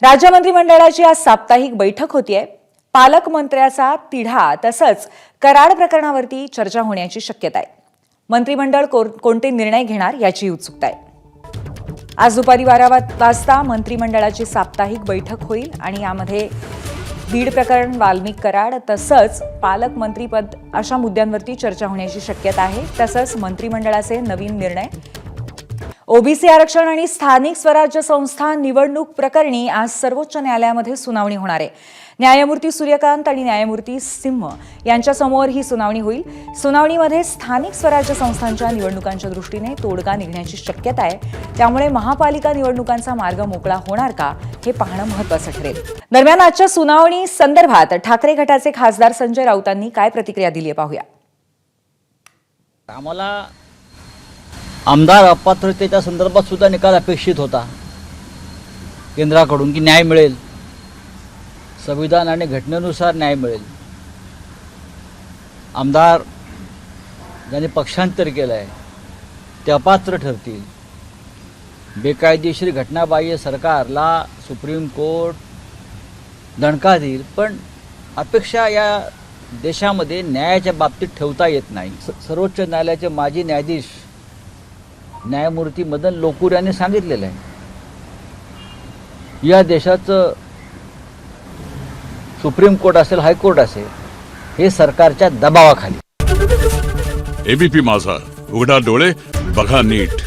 राज्य मंत्रिमंडळाची आज साप्ताहिक बैठक होतीये। पालकमंत्र्याचा तिढा तसंच कराड प्रकरणावरती चर्चा होण्याची शक्यता आहे। मंत्रिमंडळ कोणते निर्णय घेणार याची उत्सुकता आहे। आज दुपारी 12 वाजता मंत्रिमंडळाची साप्ताहिक बैठक होईल आणि यामध्ये बीड प्रकरण, वाल्मिक कराड तसंच पालकमंत्रीपद अशा मुद्द्यांवरती चर्चा होण्याची शक्यता आहे। तसंच मंत्रिमंडळाचे नवीन निर्णय, ओबीसी आरक्षण आणि स्थानिक स्वराज्य संस्था निवडणूक प्रकरणी आज सर्वोच्च न्यायालयामध्ये सुनावणी होणार आहे। न्यायमूर्ती सूर्यकांत आणि न्यायमूर्ती सिंह यांच्यासमोर ही सुनावणी होईल। सुनावणीमध्ये स्थानिक स्वराज्य संस्थांच्या निवडणुकांच्या दृष्टीने तोडगा निघण्याची शक्यता आहे। त्यामुळे महापालिका निवडणुकांचा मार्ग मोकळा होणार का हे पाहणं महत्त्वाचं ठरेल। दरम्यान आजच्या सुनावणी संदर्भात ठाकरे गटाचे खासदार संजय राऊतांनी काय प्रतिक्रिया दिली आहे पाहूया। आम्हाला आमदार अपात्रतेच्या संदर्भात सुद्धा निकाल अपेक्षित होता केंद्राकडून की न्याय मिळेल, संविधान आणि घटनेनुसार न्याय मिळेल। आमदार ज्यांनी पक्षांतर केलं आहे ते अपात्र ठरतील, बेकायदेशीर घटनाबाह्य सरकारला सुप्रीम कोर्ट दणका देईल। पण अपेक्षा या देशामध्ये न्यायाच्या बाबतीत ठेवता येत नाही। सर्वोच्च न्यायालयाचे माजी न्यायाधीश न्यायमूर्ती मदन लोकूर यांनी सांगितलेलं आहे, या देशाचं सुप्रीम कोर्ट असेल, हायकोर्ट असेल, हे सरकारच्या दबावाखाली। एबीपी माझा, उघडा डोळे बघा नीट।